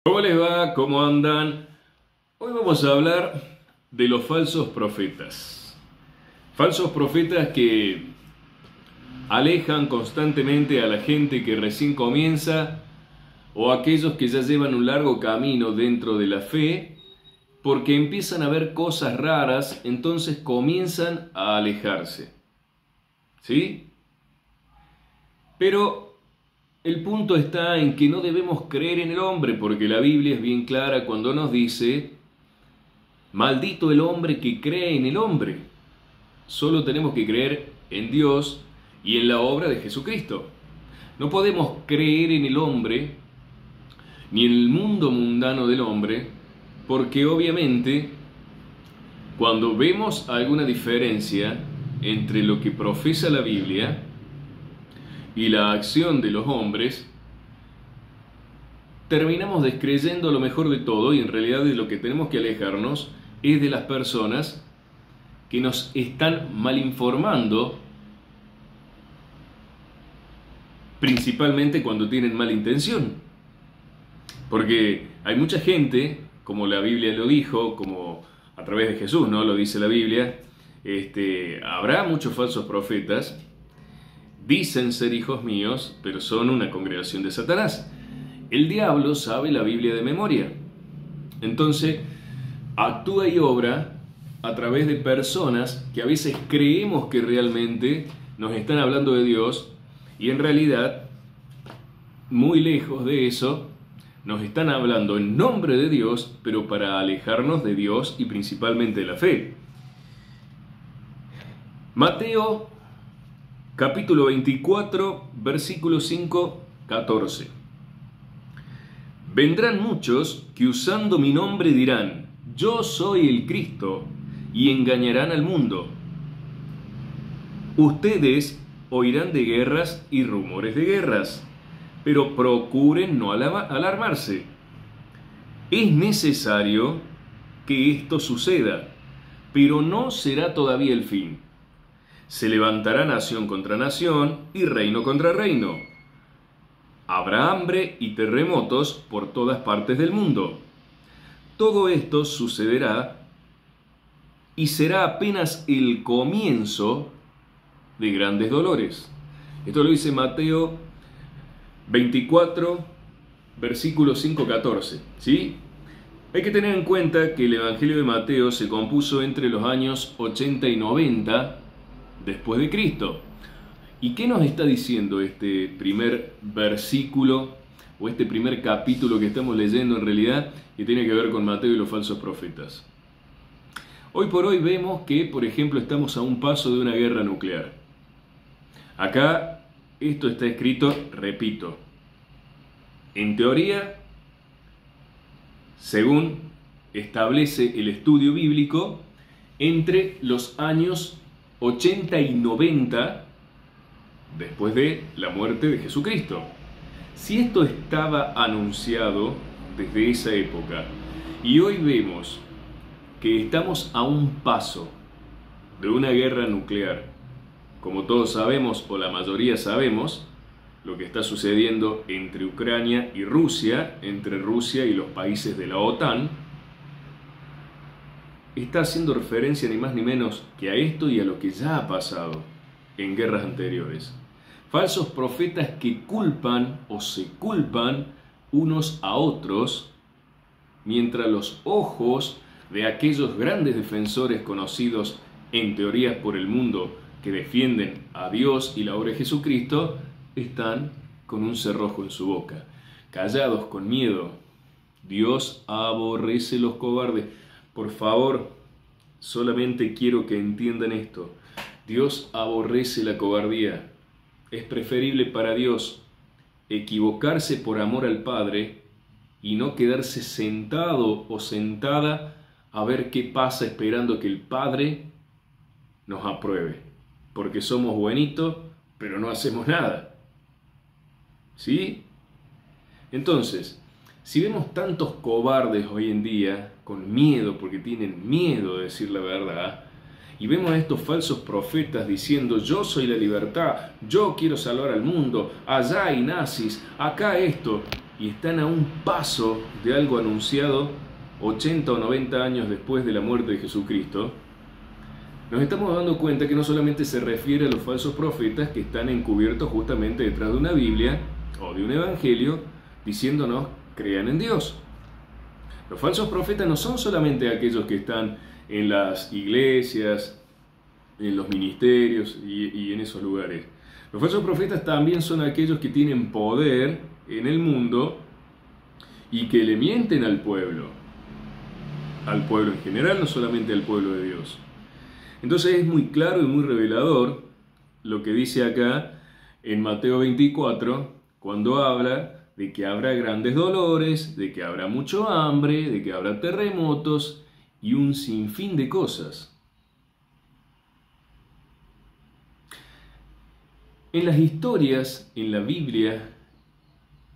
¿Cómo les va? ¿Cómo andan? Hoy vamos a hablar de los falsos profetas. Falsos profetas que alejan constantemente a la gente que recién comienza o a aquellos que ya llevan un largo camino dentro de la fe, porque empiezan a ver cosas raras, entonces comienzan a alejarse. ¿Sí? Pero el punto está en que no debemos creer en el hombre, porque la Biblia es bien clara cuando nos dice: maldito el hombre que cree en el hombre. Solo tenemos que creer en Dios y en la obra de Jesucristo. No podemos creer en el hombre ni en el mundo mundano del hombre, porque obviamente cuando vemos alguna diferencia entre lo que profesa la Biblia y la acción de los hombres, terminamos descreyendo lo mejor de todo, y en realidad de lo que tenemos que alejarnos es de las personas que nos están malinformando, principalmente cuando tienen mala intención. Porque hay mucha gente, como la Biblia lo dijo, como a través de Jesús, ¿no? Lo dice la Biblia, habrá muchos falsos profetas. Dicen ser hijos míos, pero son una congregación de Satanás. El diablo sabe la Biblia de memoria. Entonces, actúa y obra a través de personas que a veces creemos que realmente nos están hablando de Dios, y en realidad, muy lejos de eso, nos están hablando en nombre de Dios, pero para alejarnos de Dios y principalmente de la fe. Mateo capítulo 24, versículo 5, 14. Vendrán muchos que usando mi nombre dirán: yo soy el Cristo, y engañarán al mundo. Ustedes oirán de guerras y rumores de guerras, pero procuren no alarmarse. Es necesario que esto suceda, pero no será todavía el fin. Se levantará nación contra nación y reino contra reino. Habrá hambre y terremotos por todas partes del mundo. Todo esto sucederá y será apenas el comienzo de grandes dolores. Esto lo dice Mateo 24, versículo 5-14. ¿Sí? Hay que tener en cuenta que el Evangelio de Mateo se compuso entre los años 80 y 90 después de Cristo. ¿Y qué nos está diciendo este primer versículo o este primer capítulo que estamos leyendo en realidad, que tiene que ver con Mateo y los falsos profetas? Hoy por hoy vemos que, por ejemplo, estamos a un paso de una guerra nuclear. Acá esto está escrito, repito, en teoría, según establece el estudio bíblico, entre los años 80 y 90 después de la muerte de Jesucristo. Si esto estaba anunciado desde esa época y hoy vemos que estamos a un paso de una guerra nuclear, como todos sabemos o la mayoría sabemos, lo que está sucediendo entre Ucrania y Rusia, entre Rusia y los países de la OTAN, está haciendo referencia ni más ni menos que a esto y a lo que ya ha pasado en guerras anteriores. Falsos profetas que culpan o se culpan unos a otros, mientras los ojos de aquellos grandes defensores conocidos en teoría por el mundo que defienden a Dios y la obra de Jesucristo están con un cerrojo en su boca, callados con miedo. Dios aborrece los cobardes. Por favor, solamente quiero que entiendan esto. Dios aborrece la cobardía. Es preferible para Dios equivocarse por amor al Padre y no quedarse sentado o sentada a ver qué pasa esperando que el Padre nos apruebe. Porque somos buenitos, pero no hacemos nada. ¿Sí? Entonces, si vemos tantos cobardes hoy en día, con miedo, porque tienen miedo de decir la verdad, y vemos a estos falsos profetas diciendo: yo soy la libertad, yo quiero salvar al mundo, allá hay nazis, acá esto, y están a un paso de algo anunciado 80 o 90 años después de la muerte de Jesucristo, nos estamos dando cuenta que no solamente se refiere a los falsos profetas que están encubiertos justamente detrás de una Biblia o de un Evangelio diciéndonos crean en Dios. Los falsos profetas no son solamente aquellos que están en las iglesias, en los ministerios y en esos lugares. Los falsos profetas también son aquellos que tienen poder en el mundo y que le mienten al pueblo en general, no solamente al pueblo de Dios. Entonces es muy claro y muy revelador lo que dice acá en Mateo 24, cuando habla de que habrá grandes dolores, de que habrá mucho hambre, de que habrá terremotos y un sinfín de cosas. En las historias, en la Biblia,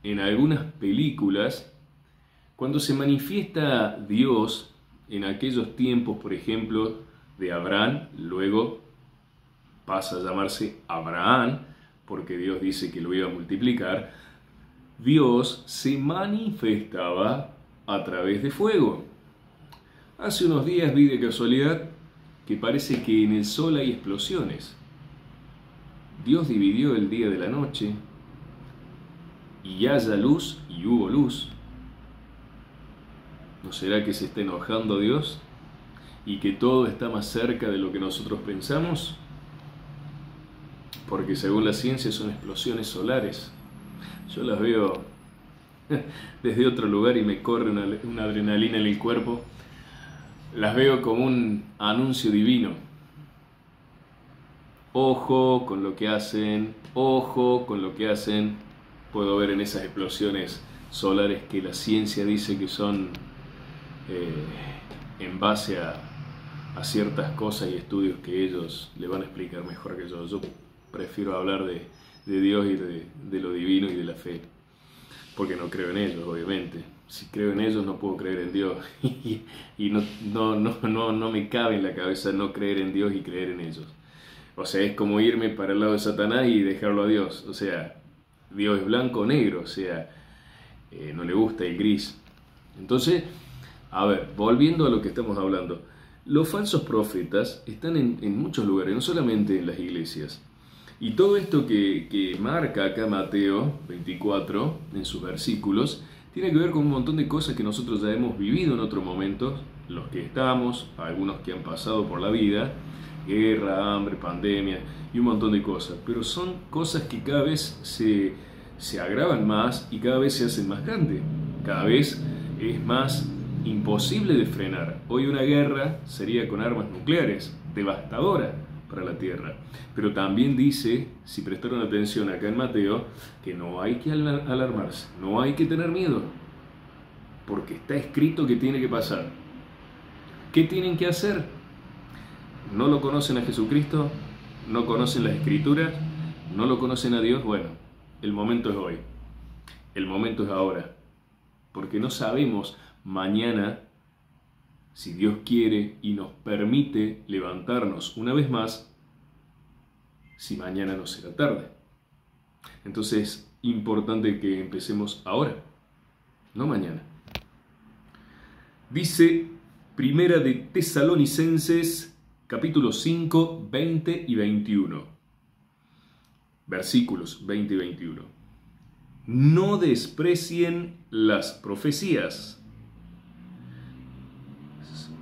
en algunas películas, cuando se manifiesta Dios en aquellos tiempos, por ejemplo, de Abraham, luego pasa a llamarse Abraham, porque Dios dice que lo iba a multiplicar, Dios se manifestaba a través de fuego. Hace unos días vi de casualidad que parece que en el sol hay explosiones. Dios dividió el día de la noche, y haya luz y hubo luz. ¿No será que se está enojando Dios y que todo está más cerca de lo que nosotros pensamos? Porque según la ciencia son explosiones solares. Yo las veo desde otro lugar y me corre una adrenalina en el cuerpo. Las veo como un anuncio divino. Ojo con lo que hacen, ojo con lo que hacen. Puedo ver en esas explosiones solares que la ciencia dice que son en base a ciertas cosas y estudios que ellos le van a explicar mejor que yo. Yo prefiero hablar de Dios y de lo divino y de la fe, porque no creo en ellos, obviamente. Si creo en ellos no puedo creer en Dios y no me cabe en la cabeza no creer en Dios y creer en ellos. O sea, es como irme para el lado de Satanás y dejarlo a Dios. O sea, Dios es blanco o negro, o sea, no le gusta el gris. Entonces, a ver, volviendo a lo que estamos hablando, los falsos profetas están en muchos lugares, no solamente en las iglesias. Y todo esto que marca acá Mateo 24 en sus versículos, tiene que ver con un montón de cosas que nosotros ya hemos vivido en otros momentos, los que estamos, algunos que han pasado por la vida, guerra, hambre, pandemia y un montón de cosas. Pero son cosas que cada vez se agravan más y cada vez se hacen más grandes. Cada vez es más imposible de frenar. Hoy una guerra sería con armas nucleares, devastadora para la tierra. Pero también dice, si prestaron atención acá en Mateo, que no hay que alarmarse, no hay que tener miedo, porque está escrito que tiene que pasar. ¿Qué tienen que hacer? ¿No lo conocen a Jesucristo? ¿No conocen las Escrituras? ¿No lo conocen a Dios? Bueno, el momento es hoy. El momento es ahora. Porque no sabemos mañana, si Dios quiere y nos permite levantarnos una vez más, si mañana no será tarde. Entonces es importante que empecemos ahora, no mañana. Dice Primera de Tesalonicenses, capítulo 5, 20 y 21. Versículos 20 y 21. No desprecien las profecías.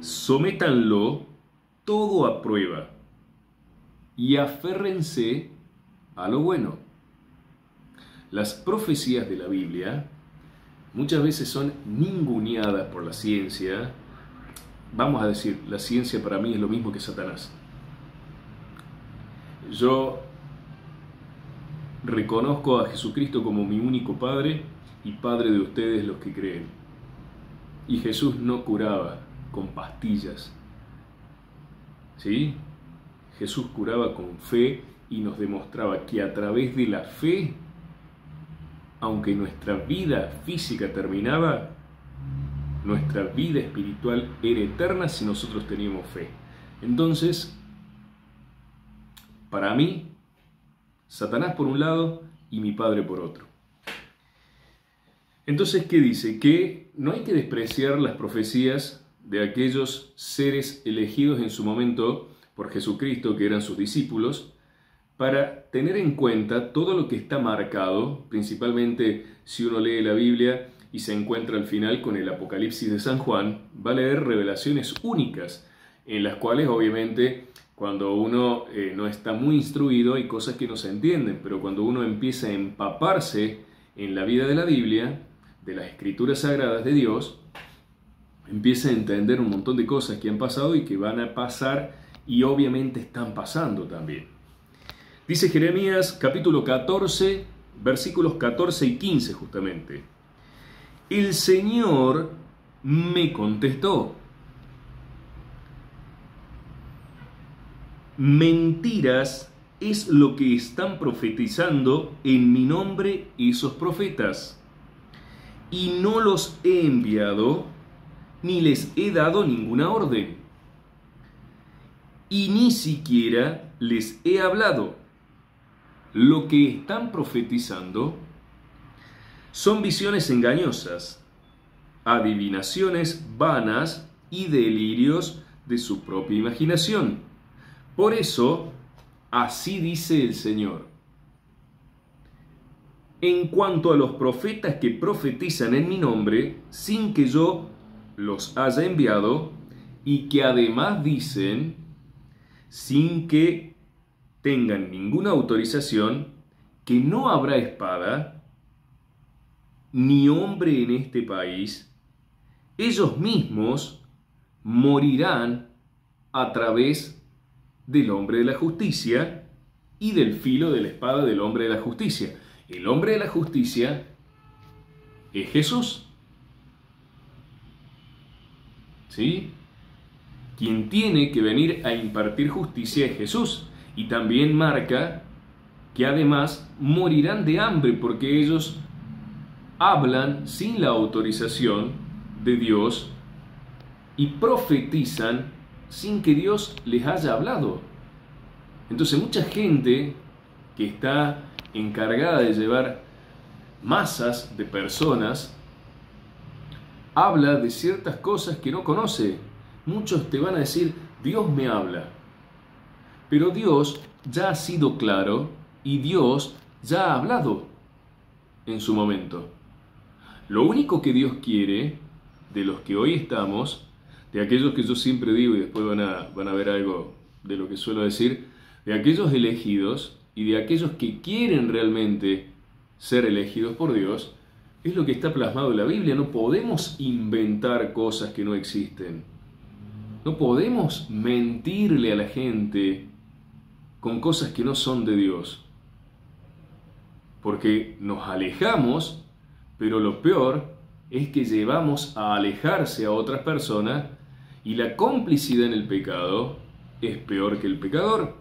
Sométanlo todo a prueba y aférrense a lo bueno. Las profecías de la Biblia muchas veces son ninguneadas por la ciencia. Vamos a decir, la ciencia para mí es lo mismo que Satanás. Yo reconozco a Jesucristo como mi único Padre y Padre de ustedes los que creen. Y Jesús no curaba con pastillas, ¿sí? Jesús curaba con fe y nos demostraba que a través de la fe, aunque nuestra vida física terminaba, nuestra vida espiritual era eterna si nosotros teníamos fe. Entonces, para mí, Satanás por un lado y mi Padre por otro. Entonces, ¿qué dice? Que no hay que despreciar las profecías de aquellos seres elegidos en su momento por Jesucristo, que eran sus discípulos, para tener en cuenta todo lo que está marcado, principalmente si uno lee la Biblia y se encuentra al final con el Apocalipsis de San Juan, va a leer revelaciones únicas, en las cuales obviamente cuando uno no está muy instruido hay cosas que no se entienden, pero cuando uno empieza a empaparse en la vida de la Biblia, de las Escrituras Sagradas de Dios, empieza a entender un montón de cosas que han pasado y que van a pasar y obviamente están pasando también. Dice Jeremías capítulo 14, versículos 14 y 15 justamente. El Señor me contestó: mentiras es lo que están profetizando en mi nombre esos profetas, y no los he enviado ni les he dado ninguna orden, y ni siquiera les he hablado. Lo que están profetizando son visiones engañosas, adivinaciones vanas y delirios de su propia imaginación. Por eso, así dice el Señor: en cuanto a los profetas que profetizan en mi nombre, sin que yo los haya enviado, y que además dicen, sin que tengan ninguna autorización, que no habrá espada ni hombre en este país, ellos mismos morirán a través del hombre de la justicia y del filo de la espada del hombre de la justicia. El hombre de la justicia es Jesús. ¿Sí? Quien tiene que venir a impartir justicia es Jesús. Y también marca que además morirán de hambre porque ellos hablan sin la autorización de Dios y profetizan sin que Dios les haya hablado. Entonces mucha gente que está encargada de llevar masas de personas habla de ciertas cosas que no conoce. Muchos te van a decir, Dios me habla. Pero Dios ya ha sido claro y Dios ya ha hablado en su momento. Lo único que Dios quiere de los que hoy estamos, de aquellos que yo siempre digo y después van a ver algo de lo que suelo decir, de aquellos elegidos y de aquellos que quieren realmente ser elegidos por Dios, es lo que está plasmado en la Biblia. No podemos inventar cosas que no existen. No podemos mentirle a la gente con cosas que no son de Dios. Porque nos alejamos, pero lo peor es que llevamos a alejarse a otras personas y la complicidad en el pecado es peor que el pecador.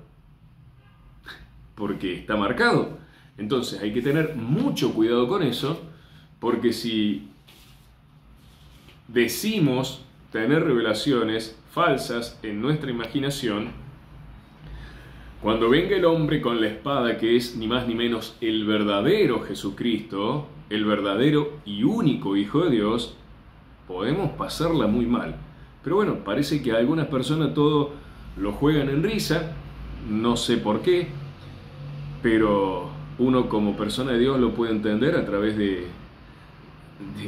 Porque está marcado. Entonces hay que tener mucho cuidado con eso, porque si decimos tener revelaciones falsas en nuestra imaginación, cuando venga el hombre con la espada, que es ni más ni menos el verdadero Jesucristo, el verdadero y único Hijo de Dios, podemos pasarla muy mal. Pero bueno, parece que a algunas personas todo lo juegan en risa, no sé por qué, pero uno como persona de Dios lo puede entender a través de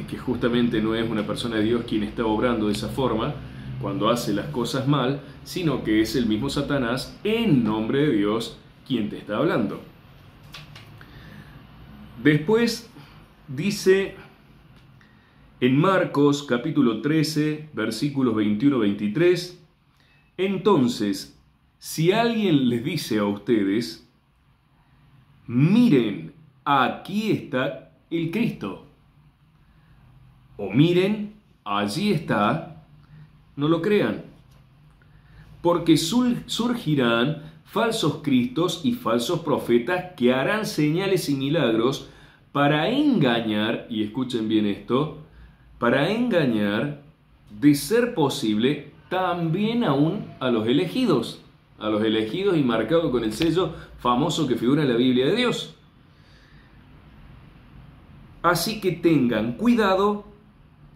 que justamente no es una persona de Dios quien está obrando de esa forma cuando hace las cosas mal, sino que es el mismo Satanás en nombre de Dios quien te está hablando. Después dice en Marcos capítulo 13, versículos 21-23, entonces, si alguien les dice a ustedes, miren, aquí está el Cristo, o miren, allí está, no lo crean, porque surgirán falsos cristos y falsos profetas que harán señales y milagros para engañar, y escuchen bien esto, para engañar, de ser posible, también aún a los elegidos y marcados con el sello famoso que figura en la Biblia de Dios. Así que tengan cuidado,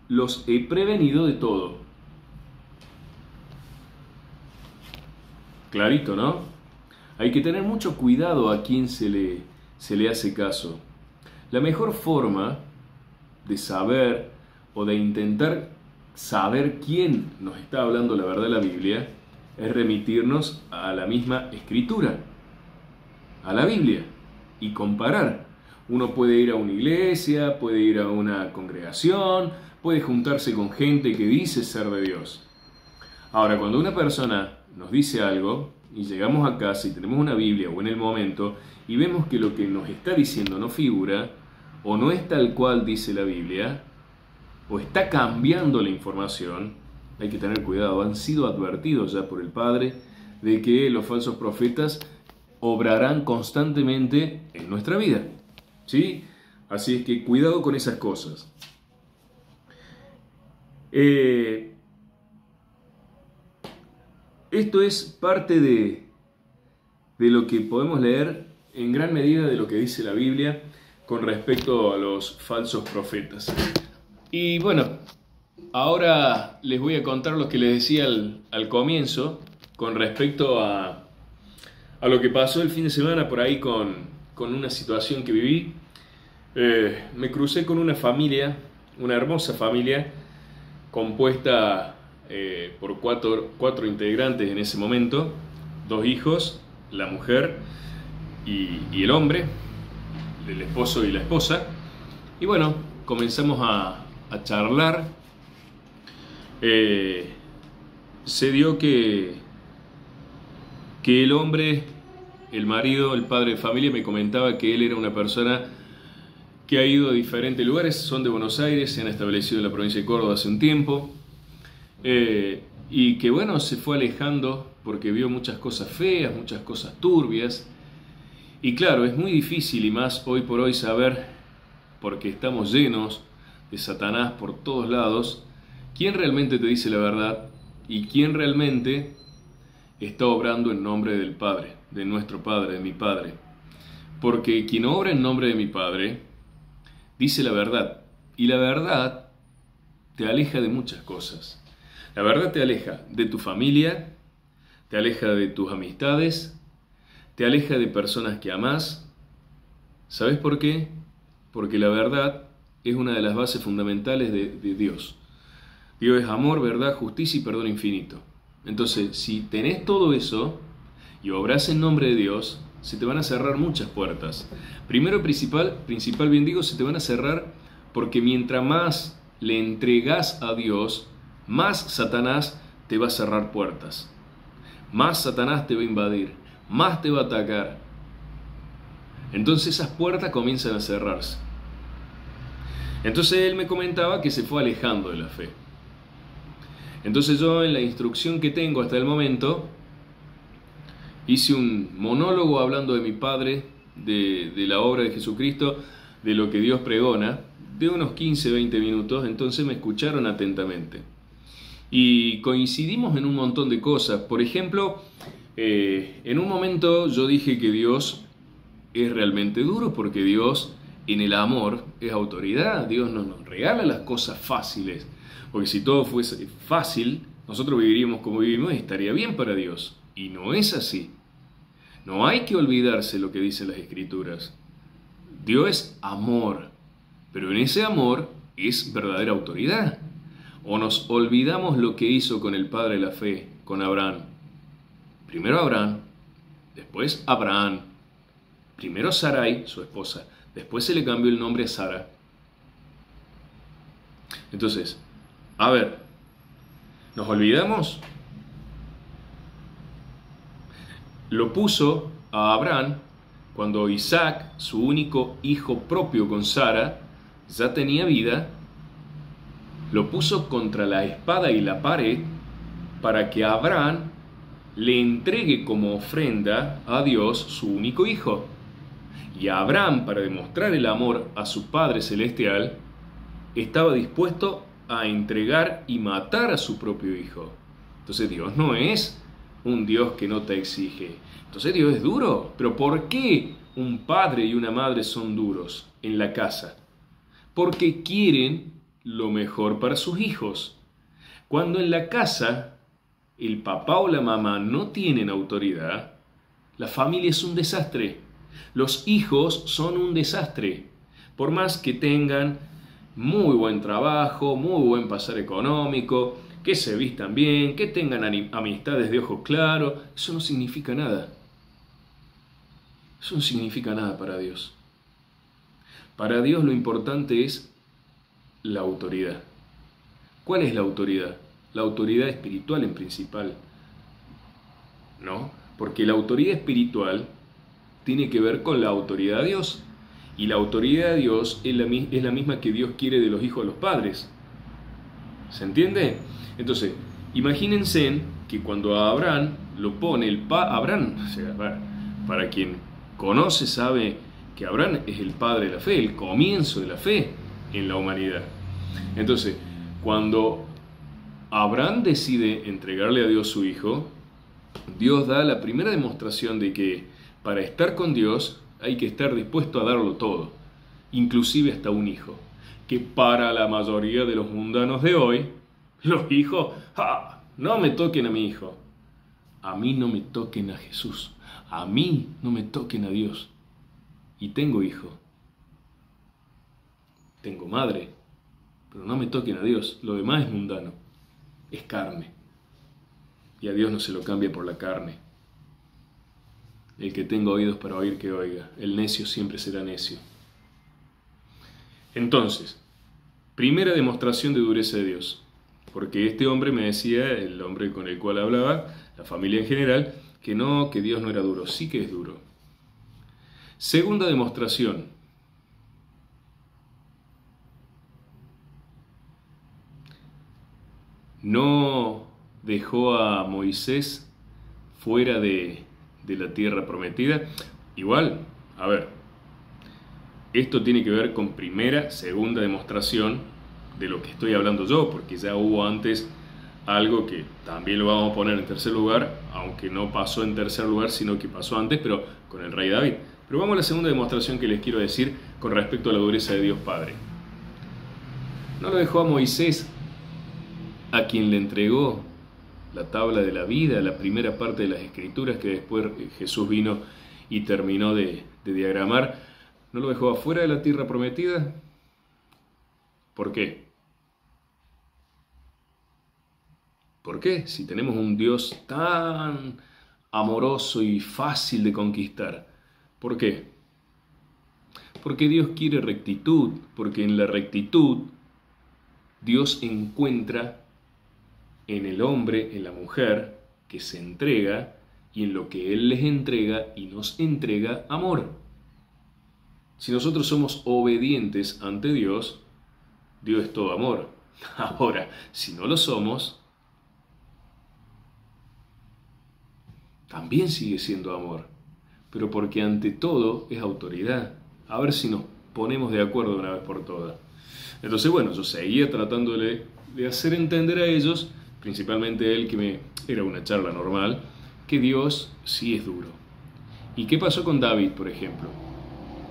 los he prevenido de todo. Clarito, ¿no? Hay que tener mucho cuidado a quien se le hace caso. La mejor forma de saber o de intentar saber quién nos está hablando la verdad de la Biblia es remitirnos a la misma escritura, a la Biblia, y comparar. Uno puede ir a una iglesia, puede ir a una congregación, puede juntarse con gente que dice ser de Dios. Ahora, cuando una persona nos dice algo y llegamos a casa y tenemos una Biblia o en el momento y vemos que lo que nos está diciendo no figura o no es tal cual dice la Biblia o está cambiando la información, hay que tener cuidado. Han sido advertidos ya por el Padre de que los falsos profetas obrarán constantemente en nuestra vida, ¿sí? Así es que cuidado con esas cosas. Esto es parte de lo que podemos leer en gran medida de lo que dice la Biblia con respecto a los falsos profetas. Y bueno, ahora les voy a contar lo que les decía al comienzo con respecto a lo que pasó el fin de semana por ahí con una situación que viví. Me crucé con una familia, una hermosa familia, compuesta por cuatro integrantes en ese momento, 2 hijos, la mujer y el hombre, el esposo y la esposa. Y bueno, comenzamos a charlar. Se dio que el hombre, el marido, el padre de familia, me comentaba que él era una persona que ha ido a diferentes lugares, son de Buenos Aires, se han establecido en la provincia de Córdoba hace un tiempo, y que bueno, se fue alejando porque vio muchas cosas feas, muchas cosas turbias, y claro, es muy difícil y más hoy por hoy saber, porque estamos llenos de Satanás por todos lados, quién realmente te dice la verdad y quién realmente está obrando en nombre del Padre, de nuestro Padre, de mi Padre. Porque quien obra en nombre de mi Padre dice la verdad, y la verdad te aleja de muchas cosas. La verdad te aleja de tu familia, te aleja de tus amistades, te aleja de personas que amás. ¿Sabes por qué? Porque la verdad es una de las bases fundamentales de Dios. Dios es amor, verdad, justicia y perdón infinito. Entonces, si tenés todo eso y obrás en nombre de Dios, se te van a cerrar muchas puertas. Primero, principal bien digo, se te van a cerrar porque mientras más le entregás a Dios, más Satanás te va a cerrar puertas. Más Satanás te va a invadir, más te va a atacar. Entonces esas puertas comienzan a cerrarse. Entonces él me comentaba que se fue alejando de la fe. Entonces yo, en la instrucción que tengo hasta el momento, hice un monólogo hablando de mi Padre, de la obra de Jesucristo, de lo que Dios pregona, de unos 15-20 minutos. Entonces me escucharon atentamente. Y coincidimos en un montón de cosas. Por ejemplo, en un momento yo dije que Dios es realmente duro, porque Dios en el amor es autoridad. Dios no nos regala las cosas fáciles. Porque si todo fuese fácil, nosotros viviríamos como vivimos y estaría bien para Dios. Y no es así. No hay que olvidarse lo que dicen las Escrituras. Dios es amor, pero en ese amor es verdadera autoridad. O nos olvidamos lo que hizo con el padre de la fe, con Abraham. Primero Abraham, después Abraham, primero Sarai, su esposa, después se le cambió el nombre a Sara. Entonces, a ver, ¿nos olvidamos? Lo puso a Abraham cuando Isaac, su único hijo propio con Sara, ya tenía vida. Lo puso contra la espada y la pared para que Abraham le entregue como ofrenda a Dios su único hijo. Y Abraham, para demostrar el amor a su Padre Celestial, estaba dispuesto a entregar y matar a su propio hijo. Entonces Dios no es un Dios que no te exige. Entonces Dios es duro. ¿Pero por qué un padre y una madre son duros en la casa? porque quieren lo mejor para sus hijos. Cuando en la casa el papá o la mamá no tienen autoridad, la familia es un desastre. Los hijos son un desastre. Por más que tengan muy buen trabajo, muy buen pasar económico, que se vistan bien, que tengan amistades de ojos claros, eso no significa nada. Eso no significa nada para Dios. Para Dios lo importante es la autoridad. ¿Cuál es la autoridad? La autoridad espiritual en principal. ¿No? Porque la autoridad espiritual tiene que ver con la autoridad de Dios. Y la autoridad de Dios es la misma que Dios quiere de los hijos de los padres. ¿Se entiende? Entonces, imagínense que cuando a Abraham lo pone Abraham, o sea, para quien conoce sabe que Abraham es el padre de la fe, el comienzo de la fe en la humanidad. Entonces, cuando Abraham decide entregarle a Dios su hijo, Dios da la primera demostración de que para estar con Dios hay que estar dispuesto a darlo todo, inclusive hasta un hijo. Que para la mayoría de los mundanos de hoy, los hijos, no me toquen a mi hijo. A mí no me toquen a Jesús. A mí no me toquen a Dios. Y tengo hijo. Tengo madre. Pero no me toquen a Dios. Lo demás es mundano. Es carne. Y a Dios no se lo cambia por la carne. El que tenga oídos para oír, que oiga. El necio siempre será necio. Entonces, primera demostración de dureza de Dios. Porque este hombre me decía, el hombre con el cual hablaba, la familia en general, que no, que Dios no era duro. Sí que es duro. Segunda demostración. No dejó a Moisés fuera de la tierra prometida. Igual, a ver, esto tiene que ver con segunda demostración de lo que estoy hablando yo, porque ya hubo antes algo que también lo vamos a poner en tercer lugar, aunque no pasó en tercer lugar, sino que pasó antes, pero con el rey David. Pero vamos a la segunda demostración que les quiero decir con respecto a la dureza de Dios Padre. No lo dejó a Moisés, a quien le entregó la tabla de la vida, la primera parte de las escrituras que después Jesús vino y terminó de diagramar. ¿No lo dejó afuera de la tierra prometida? ¿Por qué? ¿Por qué? Si tenemos un Dios tan amoroso y fácil de conquistar. ¿Por qué? Porque Dios quiere rectitud, porque en la rectitud Dios encuentra en el hombre, en la mujer, que se entrega, y en lo que Él les entrega y nos entrega amor. Si nosotros somos obedientes ante Dios, Dios es todo amor. Ahora, si no lo somos, también sigue siendo amor, pero porque ante todo es autoridad. A ver si nos ponemos de acuerdo de una vez por todas. Entonces, bueno, yo seguía tratándole de hacer entender a ellos, principalmente él, era una charla normal, que Dios sí es duro. ¿Y qué pasó con David, por ejemplo?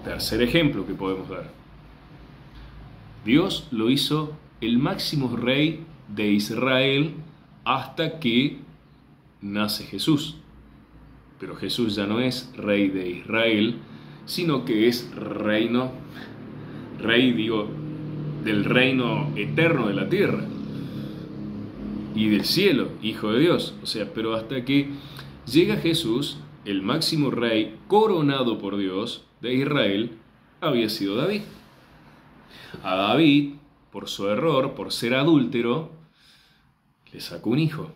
Tercer ejemplo que podemos dar. Dios lo hizo el máximo rey de Israel hasta que nace Jesús. Pero Jesús ya no es rey de Israel, sino que es del reino eterno de la tierra y del cielo, Hijo de Dios. O sea, pero hasta que llega Jesús, el máximo rey coronado por Dios de Israel, había sido David. A David, por su error, por ser adúltero, le sacó un hijo.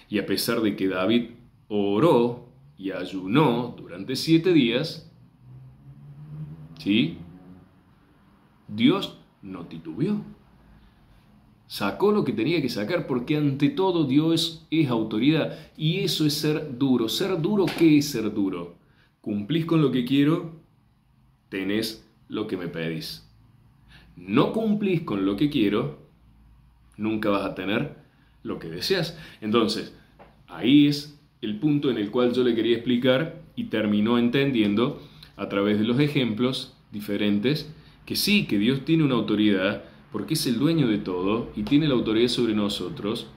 Y a pesar de que David oró y ayunó durante 7 días, ¿sí? Dios no titubeó. Sacó lo que tenía que sacar, porque ante todo Dios es autoridad. Y eso es ser duro. ¿Ser duro qué es ser duro? Cumplís con lo que quiero, tenés lo que me pedís. No cumplís con lo que quiero, nunca vas a tener lo que deseas. Entonces, ahí es el punto en el cual yo le quería explicar y terminó entendiendo a través de los ejemplos diferentes, que sí, que Dios tiene una autoridad, porque es el dueño de todo y tiene la autoridad sobre nosotros,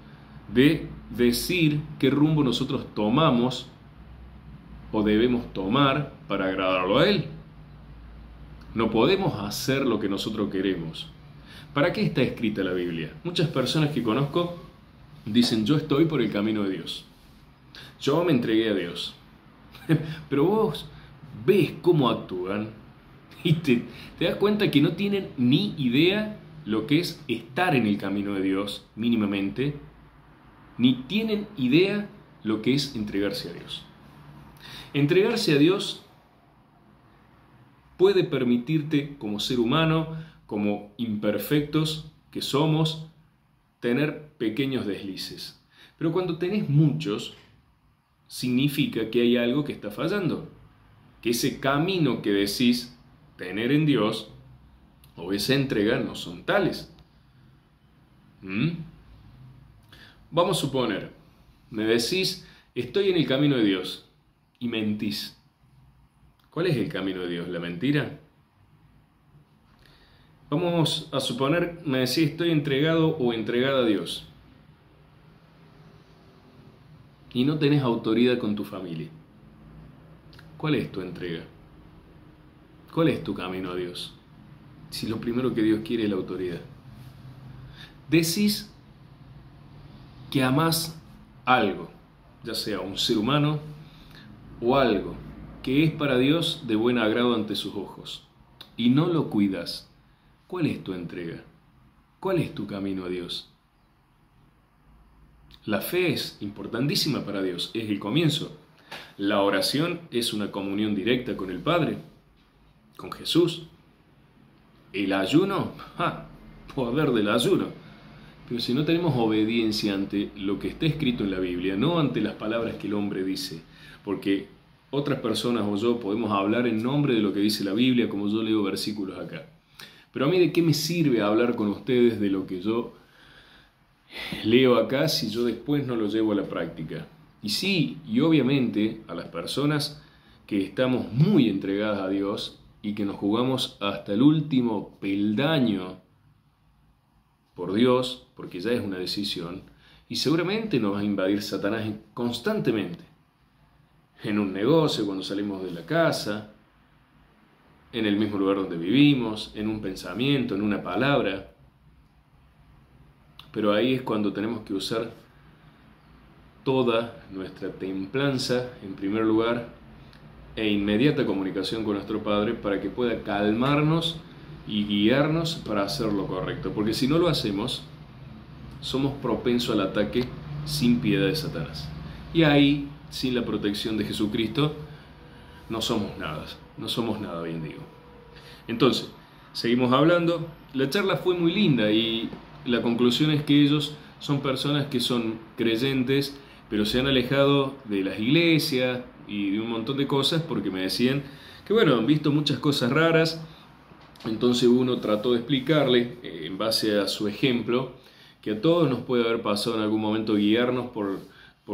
de decir qué rumbo nosotros tomamos o debemos tomar para agradarlo a Él. No podemos hacer lo que nosotros queremos. ¿Para qué está escrita la Biblia? Muchas personas que conozco dicen, yo estoy por el camino de Dios. Yo me entregué a Dios. Pero vos ves cómo actúan y te das cuenta que no tienen ni idea lo que es estar en el camino de Dios mínimamente, ni tienen idea lo que es entregarse a Dios. Entregarse a Dios puede permitirte, como ser humano, como imperfectos que somos, tener pequeños deslices. Pero cuando tenés muchos, significa que hay algo que está fallando. Que ese camino que decís tener en Dios, o esa entrega, no son tales. Vamos a suponer, me decís, estoy en el camino de Dios, y mentís. ¿Cuál es el camino de Dios? ¿La mentira? Vamos a suponer, me decís, estoy entregado o entregada a Dios. Y no tenés autoridad con tu familia. ¿Cuál es tu entrega? ¿Cuál es tu camino a Dios? Si lo primero que Dios quiere es la autoridad. Decís que amás algo, ya sea un ser humano o algo que es para Dios de buen agrado ante sus ojos, y no lo cuidas. ¿Cuál es tu entrega? ¿Cuál es tu camino a Dios? La fe es importantísima para Dios, es el comienzo. La oración es una comunión directa con el Padre, con Jesús. El ayuno, poder del ayuno. Pero si no tenemos obediencia ante lo que está escrito en la Biblia, no ante las palabras que el hombre dice, porque otras personas o yo podemos hablar en nombre de lo que dice la Biblia, como yo leo versículos acá. Pero a mí, ¿de qué me sirve hablar con ustedes de lo que yo leo acá si yo después no lo llevo a la práctica? Y sí, y obviamente a las personas que estamos muy entregadas a Dios y que nos jugamos hasta el último peldaño por Dios, porque ya es una decisión, y seguramente nos va a invadir Satanás constantemente. En un negocio, cuando salimos de la casa, en el mismo lugar donde vivimos, en un pensamiento, en una palabra. Pero ahí es cuando tenemos que usar toda nuestra templanza, en primer lugar, e inmediata comunicación con nuestro Padre para que pueda calmarnos y guiarnos para hacer lo correcto. Porque si no lo hacemos, somos propensos al ataque sin piedad de Satanás. Y ahí, sin la protección de Jesucristo, no somos nada, bien digo. Entonces, seguimos hablando. La charla fue muy linda y la conclusión es que ellos son personas que son creyentes, pero se han alejado de las iglesias y de un montón de cosas porque me decían que, bueno, han visto muchas cosas raras. Entonces uno trató de explicarle, en base a su ejemplo, que a todos nos puede haber pasado en algún momento guiarnos por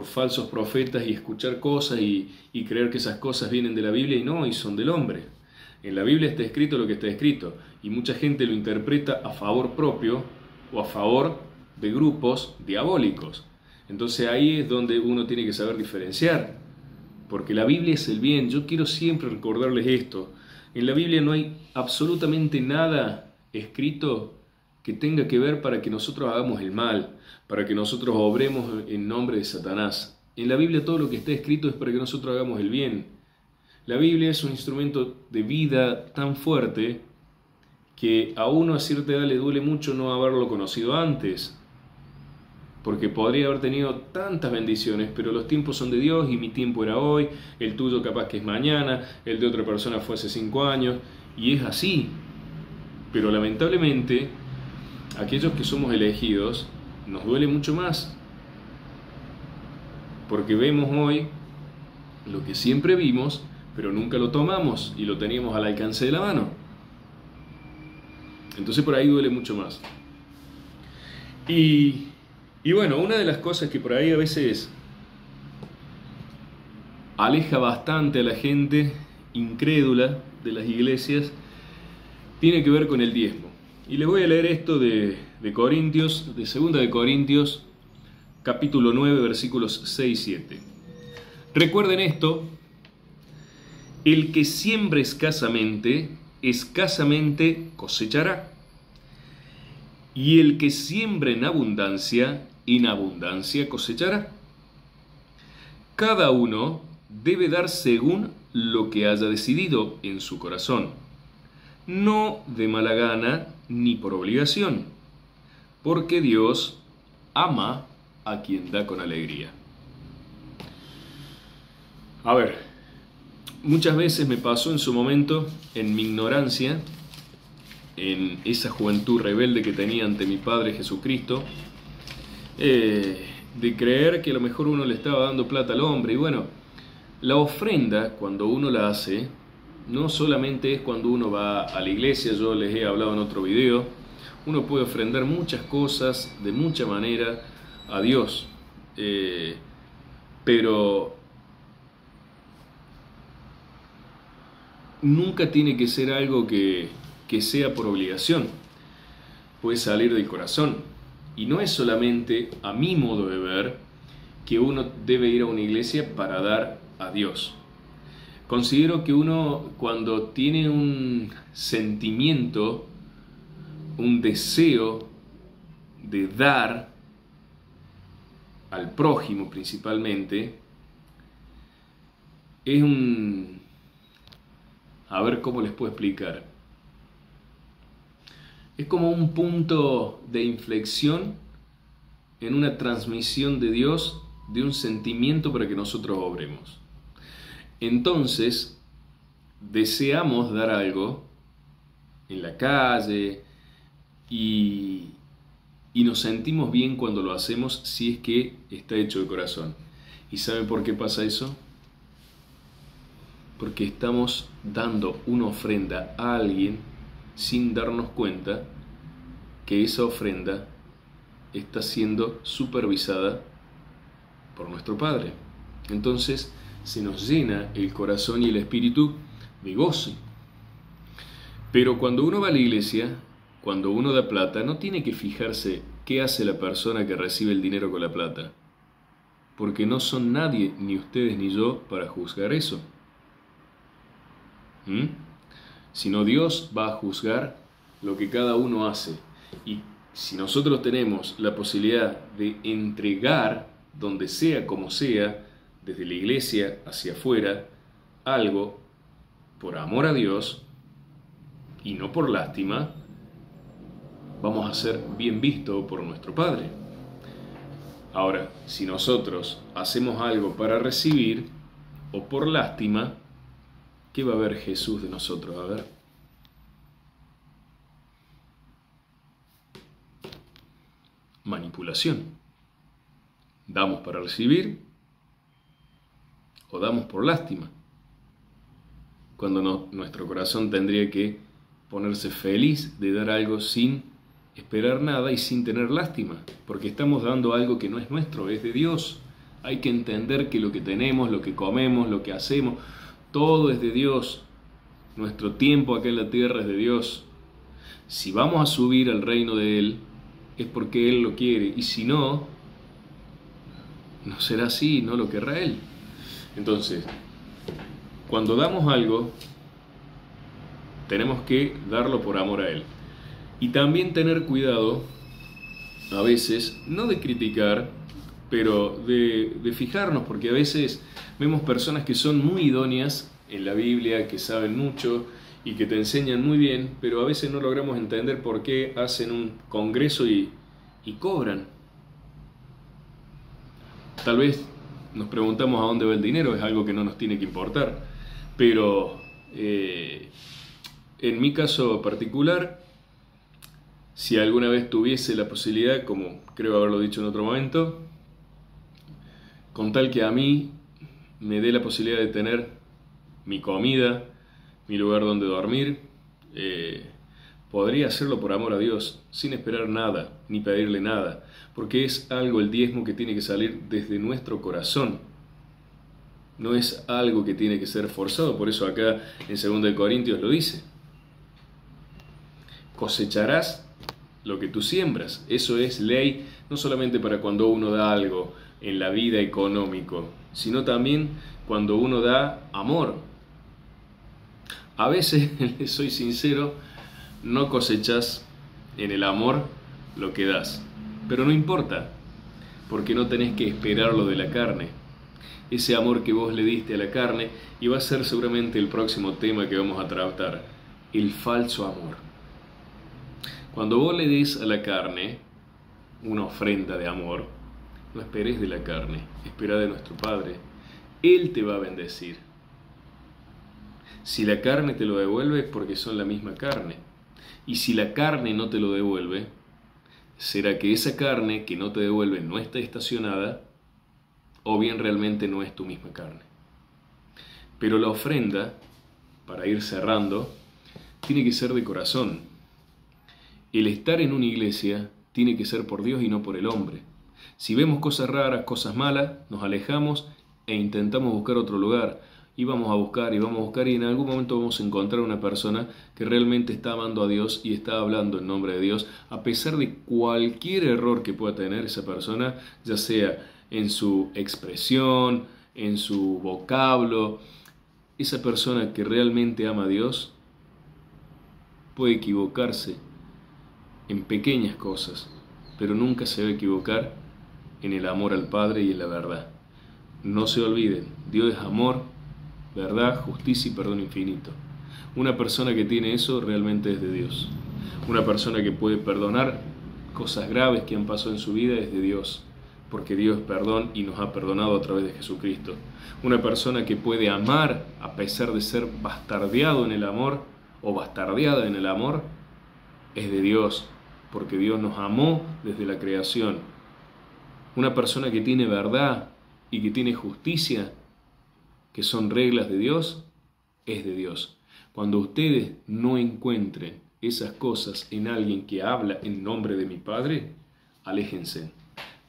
falsos profetas y escuchar cosas y creer que esas cosas vienen de la Biblia y son del hombre. En la Biblia está escrito lo que está escrito y mucha gente lo interpreta a favor propio o a favor de grupos diabólicos. Entonces ahí es donde uno tiene que saber diferenciar, porque la Biblia es el bien. Yo quiero siempre recordarles esto. En la Biblia no hay absolutamente nada escrito que tenga que ver para que nosotros hagamos el mal, para que nosotros obremos en nombre de Satanás. En la Biblia todo lo que está escrito es para que nosotros hagamos el bien. La Biblia es un instrumento de vida tan fuerte que a uno a cierta edad le duele mucho no haberlo conocido antes, porque podría haber tenido tantas bendiciones, pero los tiempos son de Dios y mi tiempo era hoy, el tuyo capaz que es mañana, el de otra persona fue hace 5 años, y es así. Pero lamentablemente, aquellos que somos elegidos, nos duele mucho más, porque vemos hoy lo que siempre vimos, pero nunca lo tomamos y lo teníamos al alcance de la mano. Entonces por ahí duele mucho más. Y bueno, una de las cosas que por ahí a veces aleja bastante a la gente incrédula de las iglesias tiene que ver con el diezmo. Y les voy a leer esto de Corintios, de 2 de Corintios, capítulo 9, versículos 6 y 7. Recuerden esto: el que siembra escasamente cosechará. Y el que siembra en abundancia cosechará. Cada uno debe dar según lo que haya decidido en su corazón, no de mala gana ni por obligación, porque Dios ama a quien da con alegría. A ver, muchas veces me pasó en su momento, en mi ignorancia, en esa juventud rebelde que tenía ante mi Padre Jesucristo, de creer que a lo mejor uno le estaba dando plata al hombre. Y bueno, la ofrenda, cuando uno la hace, no solamente es cuando uno va a la iglesia. Yo les he hablado en otro video, uno puede ofrendar muchas cosas de mucha manera a Dios, pero nunca tiene que ser algo que sea por obligación. Puede salir del corazón. Y no es solamente, a mi modo de ver, que uno debe ir a una iglesia para dar a Dios. Considero que uno, cuando tiene un sentimiento, un deseo de dar al prójimo principalmente, es un... A ver cómo les puedo explicar. Es como un punto de inflexión en una transmisión de Dios, de un sentimiento para que nosotros obremos. Entonces, deseamos dar algo en la calle y nos sentimos bien cuando lo hacemos, si es que está hecho de corazón. ¿Y saben por qué pasa eso? Porque estamos dando una ofrenda a alguien sin darnos cuenta que esa ofrenda está siendo supervisada por nuestro Padre. Entonces se nos llena el corazón y el espíritu de gozo. Pero cuando uno va a la iglesia, cuando uno da plata, no tiene que fijarse qué hace la persona que recibe el dinero con la plata, porque no son nadie, ni ustedes ni yo, para juzgar eso. Sino Dios va a juzgar lo que cada uno hace. Y si nosotros tenemos la posibilidad de entregar, donde sea, como sea, desde la iglesia hacia afuera, algo por amor a Dios y no por lástima, vamos a ser bien vistos por nuestro Padre. Ahora, si nosotros hacemos algo para recibir o por lástima, ¿qué va a ver Jesús de nosotros? A ver. Manipulación. ¿Damos para recibir o damos por lástima? Cuando no, nuestro corazón tendría que ponerse feliz de dar algo sin esperar nada y sin tener lástima, porque estamos dando algo que no es nuestro, es de Dios. Hay que entender que lo que tenemos, lo que comemos, lo que hacemos, todo es de Dios. Nuestro tiempo acá en la tierra es de Dios. Si vamos a subir al reino de Él, es porque Él lo quiere. Y si no, no será así, no lo querrá Él. Entonces, cuando damos algo, tenemos que darlo por amor a Él. Y también tener cuidado, a veces, no de criticar, pero de fijarnos, porque a veces vemos personas que son muy idóneas en la Biblia, que saben mucho y que te enseñan muy bien, pero a veces no logramos entender por qué hacen un congreso y cobran. Tal vez nos preguntamos a dónde va el dinero, es algo que no nos tiene que importar, pero en mi caso particular, si alguna vez tuviese la posibilidad, como creo haberlo dicho en otro momento, con tal que a mí me dé la posibilidad de tener mi comida, mi lugar donde dormir, podría hacerlo por amor a Dios, sin esperar nada, ni pedirle nada, porque es algo, el diezmo, que tiene que salir desde nuestro corazón. No es algo que tiene que ser forzado, por eso acá en 2 de Corintios lo dice. cosecharás lo que tú siembras. Eso es ley, no solamente para cuando uno da algo en la vida económico, sino también cuando uno da amor. A veces, les soy sincero, no cosechas en el amor lo que das, pero no importa, porque no tenés que esperar lo de la carne. Ese amor que vos le diste a la carne, y va a ser seguramente el próximo tema que vamos a tratar, el falso amor. Cuando vos le des a la carne una ofrenda de amor, no esperes de la carne, espera de nuestro Padre. Él te va a bendecir. Si la carne te lo devuelve es porque son la misma carne. Y si la carne no te lo devuelve, será que esa carne que no te devuelve no está estacionada, o bien realmente no es tu misma carne. Pero la ofrenda, para ir cerrando, tiene que ser de corazón. El estar en una iglesia tiene que ser por Dios y no por el hombre. Si vemos cosas raras, cosas malas, nos alejamos e intentamos buscar otro lugar. Y vamos a buscar y en algún momento vamos a encontrar una persona que realmente está amando a Dios y está hablando en nombre de Dios, a pesar de cualquier error que pueda tener esa persona, ya sea en su expresión, en su vocablo. Esa persona que realmente ama a Dios puede equivocarse en pequeñas cosas, pero nunca se va a equivocar en el amor al Padre y en la verdad. No se olviden, Dios es amor, verdad, justicia y perdón infinito. Una persona que tiene eso realmente es de Dios. Una persona que puede perdonar cosas graves que han pasado en su vida es de Dios, porque Dios es perdón y nos ha perdonado a través de Jesucristo. Una persona que puede amar a pesar de ser bastardeado en el amor o bastardeada en el amor es de Dios, porque Dios nos amó desde la creación. Una persona que tiene verdad y que tiene justicia, que son reglas de Dios, es de Dios. Cuando ustedes no encuentren esas cosas en alguien que habla en nombre de mi Padre, aléjense.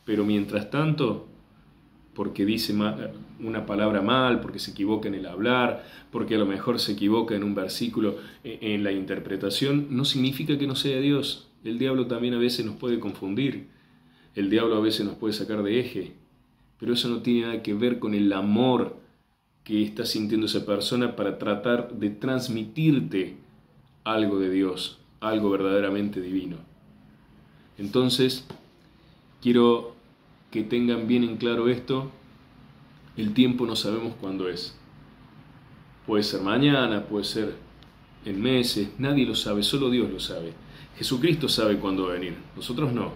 Pero mientras tanto, porque dice una palabra mal, porque se equivoca en el hablar, porque a lo mejor se equivoca en un versículo, en la interpretación, no significa que no sea Dios. El diablo también a veces nos puede confundir. El diablo a veces nos puede sacar de eje. Pero eso no tiene nada que ver con el amor que está sintiendo esa persona para tratar de transmitirte algo de Dios, algo verdaderamente divino. Entonces, quiero que tengan bien en claro esto. El tiempo no sabemos cuándo es. Puede ser mañana, puede ser en meses, nadie lo sabe, solo Dios lo sabe. Jesucristo sabe cuándo va a venir, nosotros no.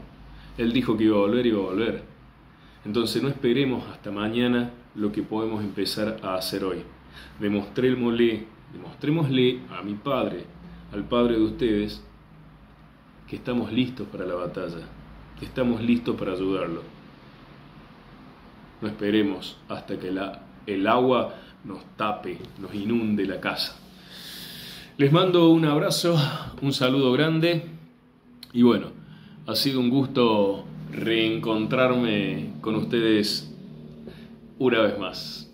Él dijo que iba a volver y iba a volver. Entonces no esperemos hasta mañana lo que podemos empezar a hacer hoy. Demostrémosle a mi Padre, al Padre de ustedes, que estamos listos para la batalla, que estamos listos para ayudarlo. No esperemos hasta que el agua nos tape, nos inunde la casa. Les mando un abrazo, un saludo grande y bueno, ha sido un gusto reencontrarme con ustedes una vez más.